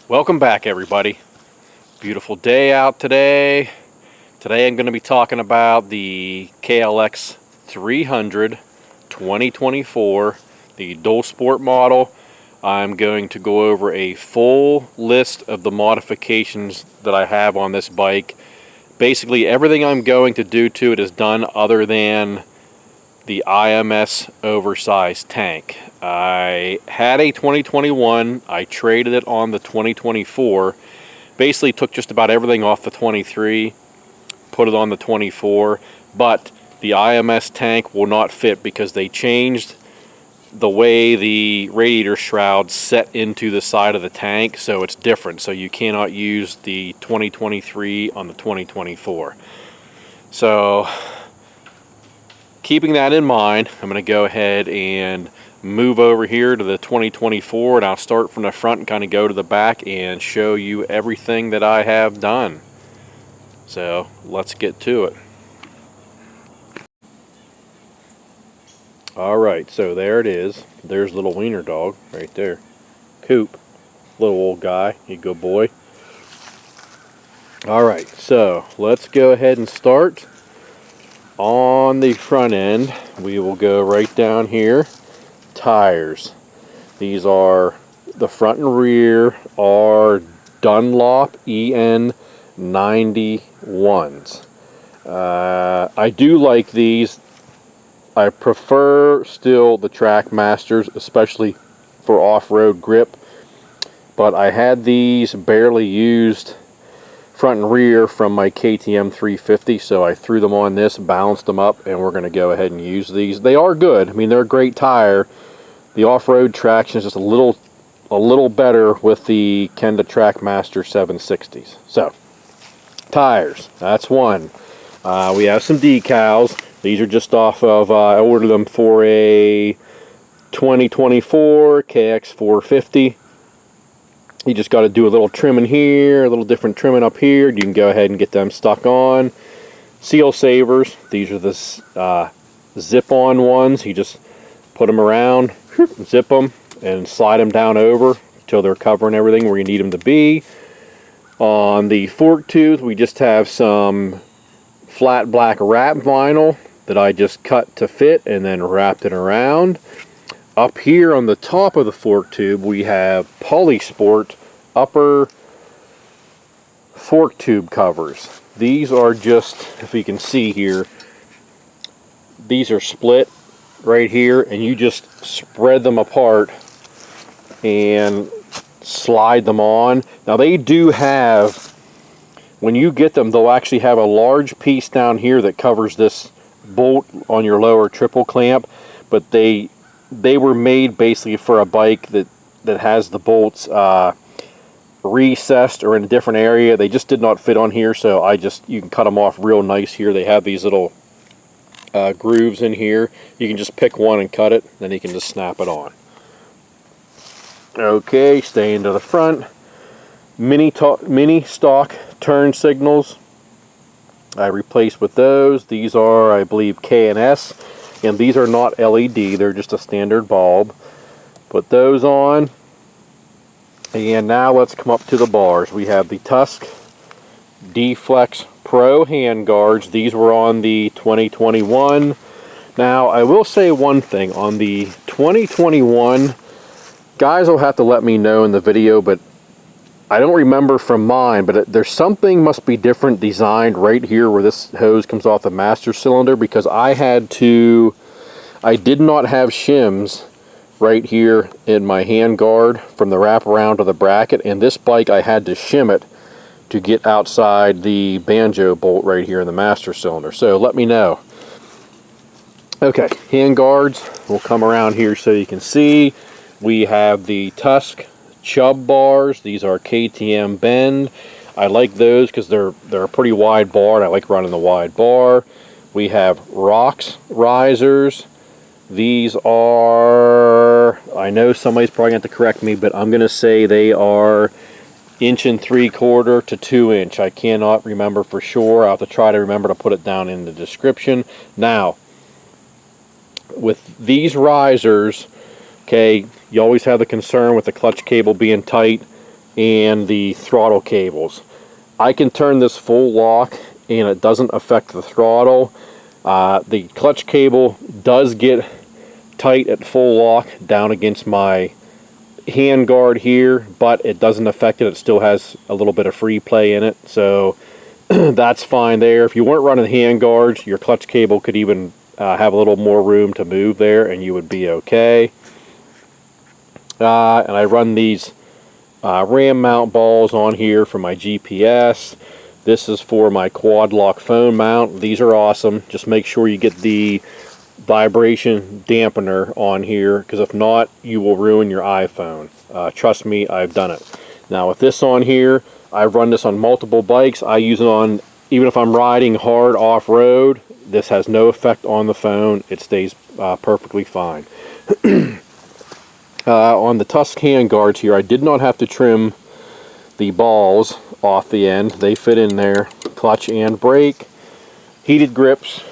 Welcome back, everybody. Beautiful day out today. Today I'm going to be talking about the KLX300 2024, the dual sport model. I'm going to go over a full list of the modifications that I have on this bike. Basically everything I'm going to do to it is done other than the IMS oversized tank. I had a 2021, I traded it on the 2024, basically took just about everything off the 23, put it on the 24, but the IMS tank will not fit because they changed the way the radiator shroud set into the side of the tank, so it's different, so you cannot use the 2023 on the 2024. So keeping that in mind, I'm going to go ahead and move over here to the 2024, and I'll start from the front and kind of go to the back and show you everything that I have done. So let's get to it. Alright, so there it is. There's little wiener dog right there. Coop, little old guy, you good boy. Alright, so let's go ahead and start. On the front end, we will go right down here. Tires. These are, the front and rear are Dunlop EN 91s. I do like these. I prefer still the Trackmasters, especially for off-road grip, but I had these barely used front and rear from my KTM 350, so I threw them on this, balanced them up, and we're going to go ahead and use these. They are good. I mean, they're a great tire. The off-road traction is just a little better with the Kenda Trackmaster 760s. So, tires, that's one. We have some decals. These are just off of, I ordered them for a 2024 KX450. You just got to do a little trimming here, a little different trimming up here. You can go ahead and get them stuck on. Seal savers. These are the zip-on ones. You just put them around, zip them, and slide them down over until they're covering everything where you need them to be. On the fork tooth, we just have some flat black wrap vinyl that I just cut to fit and then wrapped it around. Up here on the top of the fork tube, we have Polysport upper fork tube covers. These are just, if you can see here, these are split right here, and you just spread them apart and slide them on. Now they do have, when you get them, they'll actually have a large piece down here that covers this bolt on your lower triple clamp, but they were made basically for a bike that has the bolts recessed or in a different area. They just did not fit on here, so you can cut them off real nice here. They have these little grooves in here. You can just pick one and cut it, then you can just snap it on. Okay, staying to the front. Mini stock turn signals I replaced with those. These are, I believe, K&S, and these are not LED, they're just a standard bulb. Put those on, and now let's come up to the bars. We have the Tusk D-Flex Pro hand guards. These were on the 2021. Now I will say one thing on the 2021, guys will have to let me know in the video, but I don't remember from mine, but there's something must be different designed right here where this hose comes off the master cylinder, because I did not have shims right here in my hand guard from the wraparound to the bracket, and this bike I had to shim it to get outside the banjo bolt right here in the master cylinder. So let me know. Okay, hand guards, we'll come around here so you can see. We have the Tusk Chubb bars. These are KTM bend. I like those because they're a pretty wide bar, and I like running the wide bar. We have ROX Risers. These are, I know somebody's probably going to correct me, but I'm going to say they are 1 3/4 to 2 inch. I cannot remember for sure. I'll have to try to remember to put it down in the description. Now, with these risers, okay, you always have the concern with the clutch cable being tight. and the throttle cables. I can turn this full lock and it doesn't affect the throttle. The clutch cable does get tight at full lock down against my hand guard here, but it doesn't affect it. It still has a little bit of free play in it, so that's fine there. If you weren't running hand guards, your clutch cable could even have a little more room to move there and you would be okay. And I run these RAM mount balls on here for my GPS. This is for my quad lock phone mount. These are awesome. Just make sure you get the vibration dampener on here, because if not, you will ruin your iPhone. Trust me, I've done it. Now with this on here, I've run this on multiple bikes. I use it on, even if I'm riding hard off-road, this has no effect on the phone. It stays perfectly fine. On the Tusk hand guards here, I did not have to trim the balls off the end. They fit in there, clutch and brake. Heated grips.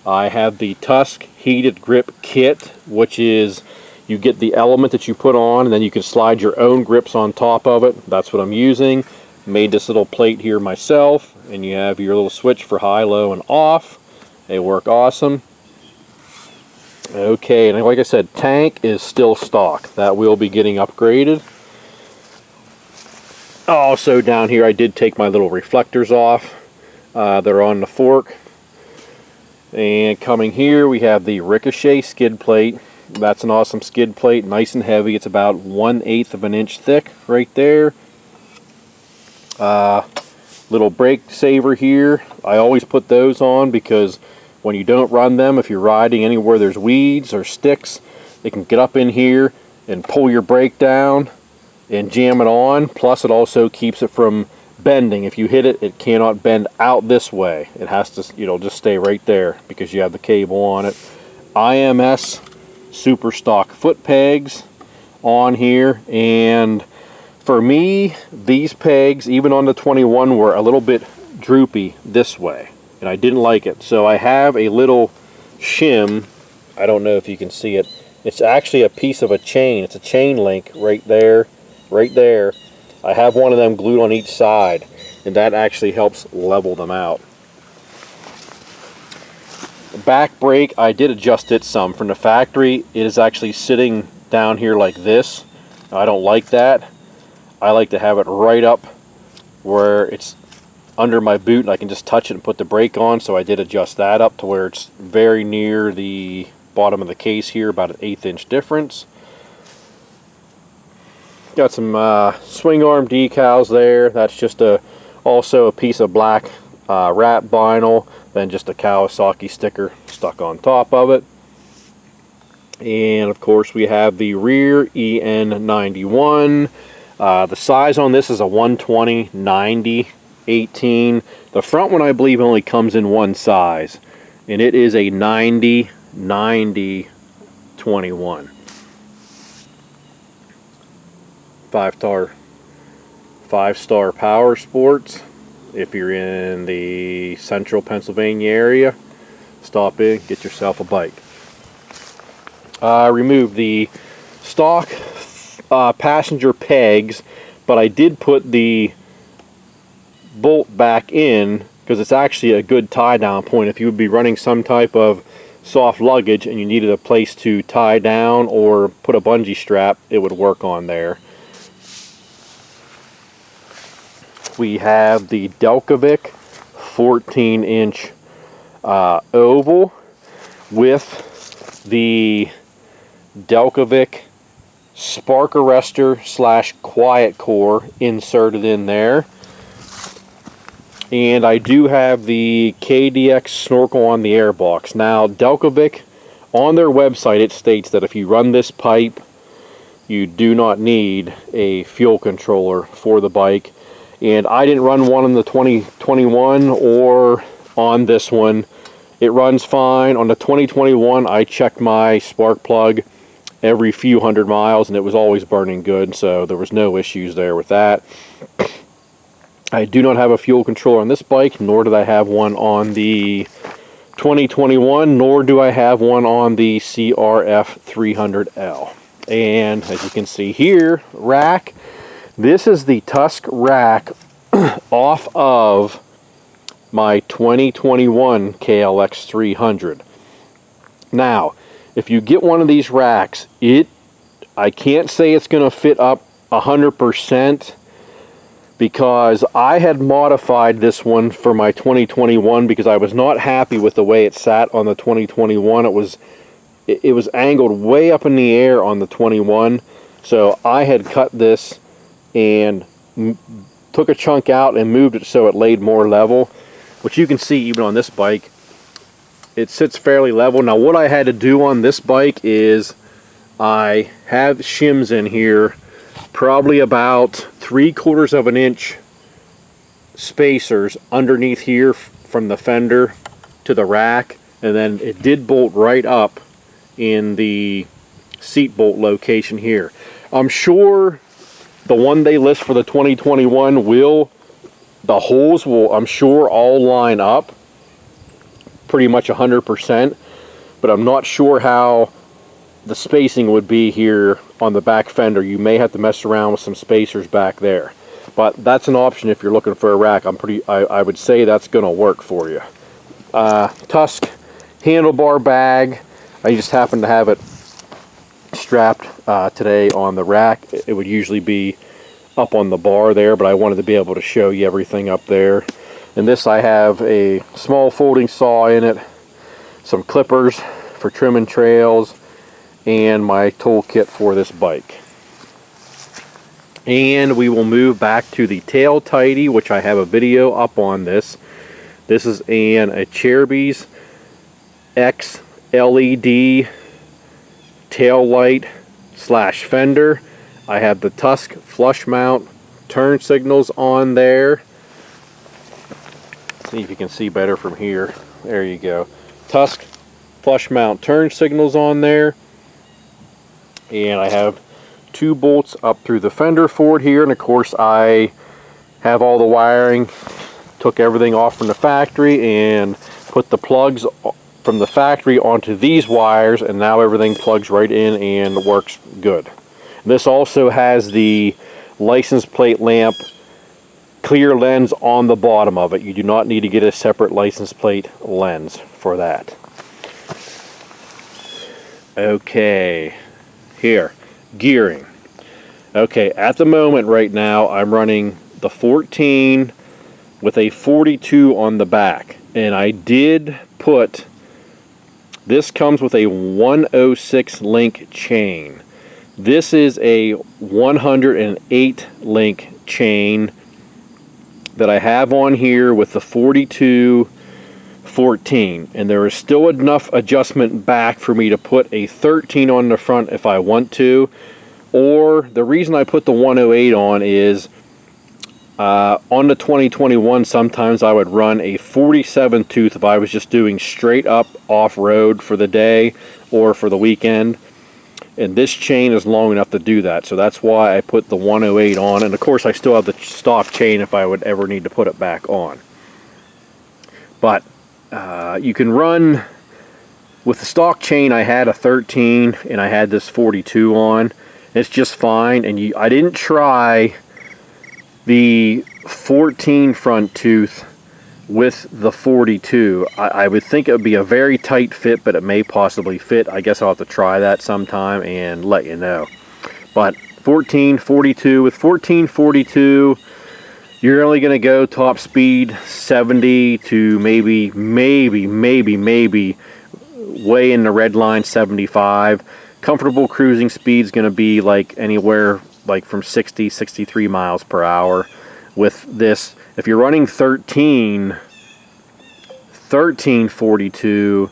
I have the Tusk heated grip kit, which is you get the element that you put on and then you can slide your own grips on top of it. That's what I'm using. Made this little plate here myself, and you have your little switch for high, low, and off. They work awesome. Okay, and like I said, tank is still stock. That will be getting upgraded. Also down here I did take my little reflectors off. They're on the fork. And coming here we have the Ricochet skid plate. That's an awesome skid plate, nice and heavy. It's about 1/8 of an inch thick right there. Little brake saver here. I always put those on because when you don't run them, if you're riding anywhere there's weeds or sticks, they can get up in here and pull your brake down and jam it on. Plus it also keeps it from bending. If you hit it, it cannot bend out this way. It has to, just stay right there because you have the cable on it. IMS super stock foot pegs on here, and for me, these pegs, even on the 21, were a little bit droopy this way, and I didn't like it. So I have a little shim. I don't know if you can see it. It's actually a piece of a chain. It's a chain link right there, right there. I have one of them glued on each side, and that actually helps level them out. The back brake, I did adjust it some. From the factory, it is actually sitting down here like this. I don't like that. I like to have it right up where it's under my boot and I can just touch it and put the brake on, so I did adjust that up to where it's very near the bottom of the case here, about an 1/8 inch difference. Got some swing arm decals there. That's just also a piece of black wrap vinyl, then just a Kawasaki sticker stuck on top of it. And of course we have the rear EN91. The size on this is a 120, 90, 18. The front one I believe only comes in one size, and it is a 90, 90, 21. 5-star power sports. If you're in the central Pennsylvania area, stop in, get yourself a bike. I removed the stock passenger pegs, but I did put the bolt back in because it's actually a good tie down point. If you would be running some type of soft luggage and you needed a place to tie down or put a bungee strap, it would work on there. We have the Delcovic 14-inch oval with the Delcovic spark arrestor / quiet core inserted in there. And I do have the KDX snorkel on the airbox. Now Delcovic, on their website, it states that if you run this pipe, you do not need a fuel controller for the bike. And I didn't run one on the 2021 or on this one. It runs fine. On the 2021, I checked my spark plug every few hundred miles and it was always burning good, so there was no issues there with that. I do not have a fuel controller on this bike, nor did I have one on the 2021, nor do I have one on the CRF300L. And as you can see here, rack. This is the tusk rack off of my 2021 KLX300. Now, if you get one of these racks, I can't say it's going to fit up 100%, because I had modified this one for my 2021 because I was not happy with the way it sat on the 2021. It was angled way up in the air on the 21, so I had cut this and took a chunk out and moved it so it laid more level, which you can see even on this bike. It sits fairly level. Now what I had to do on this bike is I have shims in here, probably about 3/4 of an inch spacers underneath here from the fender to the rack, and then it did bolt right up in the seat bolt location here. I'm sure the one they list for the 2021 the holes will, I'm sure, all line up pretty much 100%, but I'm not sure how the spacing would be here on the back fender. You may have to mess around with some spacers back there, but that's an option if you're looking for a rack. I would say that's going to work for you. Tusk handlebar bag. I just happen to have it strapped today on the rack. It would usually be up on the bar there, but I wanted to be able to show you everything up there. And this, I have a small folding saw in it, some clippers for trimming trails, and my toolkit for this bike. And we will move back to the tail tidy, which I have a video up on this. This is a Cherubies X LED tail light / fender. I have the Tusk flush mount turn signals on there. See if you can see better from here. There you go. Tusk flush mount turn signals on there. And I have 2 bolts up through the fender for it here. And of course I have all the wiring. Took everything off from the factory and put the plugs from the factory onto these wires, and now everything plugs right in and works good. This also has the license plate lamp clear lens on the bottom of it. You do not need to get a separate license plate lens for that. Okay, here, gearing. Okay, at the moment right now I'm running the 14 with a 42 on the back, and I did put, this comes with a 106 link chain. This is a 108 link chain that I have on here with the 42 14, and there is still enough adjustment back for me to put a 13 on the front if I want to. Or the reason I put the 108 on is on the 2021 sometimes I would run a 47 tooth if I was just doing straight up off-road for the day or for the weekend, and this chain is long enough to do that, so that's why I put the 108 on. And of course I still have the stock chain if I would ever need to put it back on. But you can run with the stock chain. I had a 13 and I had this 42 on. It's just fine. And I didn't try the 14 front tooth with the 42. I would think it would be a very tight fit, but it may possibly fit. I guess I'll have to try that sometime and let you know. But 14, 42, with 14, 42, you're only going to go top speed 70 to maybe way in the red line 75. Comfortable cruising speed is going to be like anywhere like from 60, 63 miles per hour. With this, if you're running 13 42,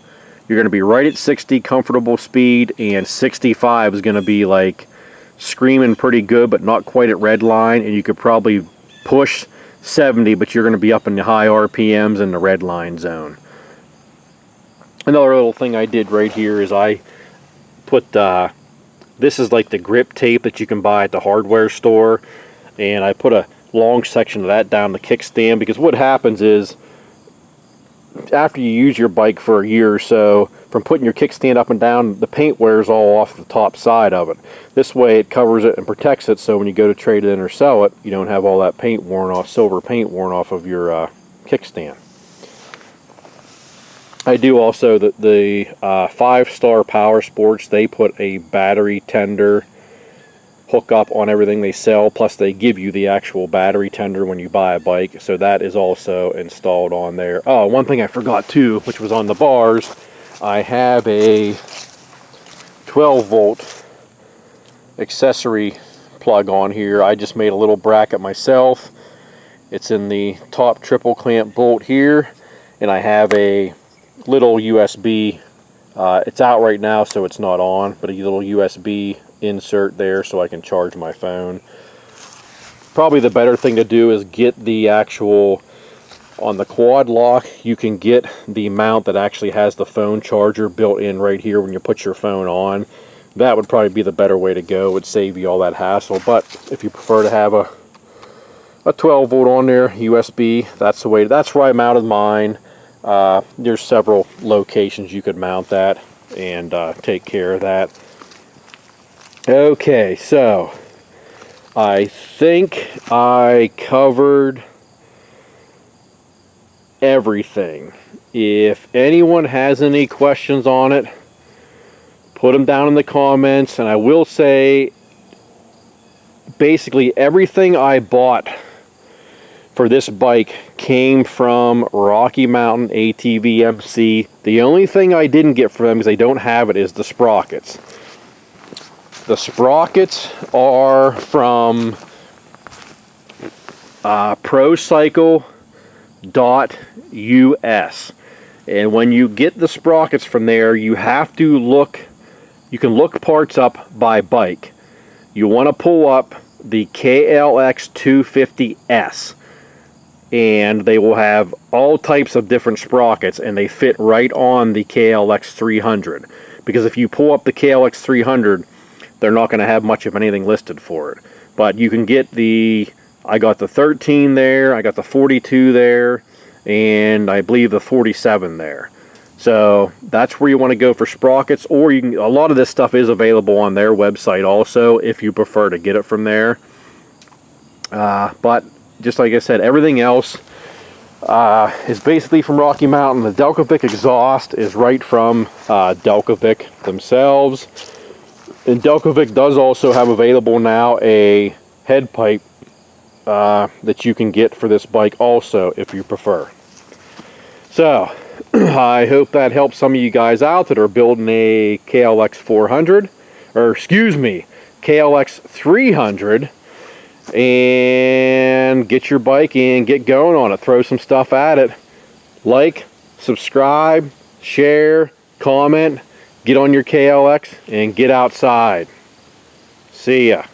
you're going to be right at 60 comfortable speed, and 65 is going to be like screaming pretty good, but not quite at red line, and you could probably push 70, but you're going to be up in the high RPMs in the red line zone. Another little thing I did right here is I put this is like the grip tape that you can buy at the hardware store, and I put a long section of that down the kickstand, because what happens is after you use your bike for a year or so, from putting your kickstand up and down, the paint wears all off the top side of it. This way it covers it and protects it, so when you go to trade it in or sell it, you don't have all that paint worn off, silver paint worn off of your kickstand. I do also the 5-Star Power Sports, they put a battery tender hook up on everything they sell, plus they give you the actual battery tender when you buy a bike, so that is also installed on there. Oh, one thing I forgot too, which was on the bars, I have a 12-volt accessory plug on here. I just made a little bracket myself. It's in the top triple clamp bolt here, and I have a little USB, it's out right now so it's not on, but a little USB insert there so I can charge my phone. Probably the better thing to do is get the actual, on the quad lock, you can get the mount that actually has the phone charger built in right here when you put your phone on. That would probably be the better way to go. It would save you all that hassle. But if you prefer to have a 12 volt on there, USB, that's the way, that's where I mounted mine. There's several locations you could mount that and take care of that. Okay, so I think I covered everything. If anyone has any questions on it, put them down in the comments. And I will say, basically everything I bought for this bike came from Rocky Mountain ATV MC. The only thing I didn't get for them, because I don't have it, is the sprockets. The sprockets are from procycle.us, and when you get the sprockets from there, you have to look, you can look parts up by bike. You want to pull up the KLX300, and they will have all types of different sprockets, and they fit right on the KLX300, because if you pull up the KLX300, they're not going to have much of anything listed for it. But you can get the, I got the 13 there, I got the 42 there, and I believe the 47 there. So that's where you want to go for sprockets, or you can, a lot of this stuff is available on their website also if you prefer to get it from there. But just like I said, everything else is basically from Rocky Mountain. The Delcovic exhaust is right from Delcovic themselves. And Delcovic does also have available now a head pipe that you can get for this bike also, if you prefer. So, I hope that helps some of you guys out that are building a KLX400, or excuse me, KLX300, and get your bike and get going on it. Throw some stuff at it. Like, subscribe, share, comment. Get on your KLX and get outside. See ya.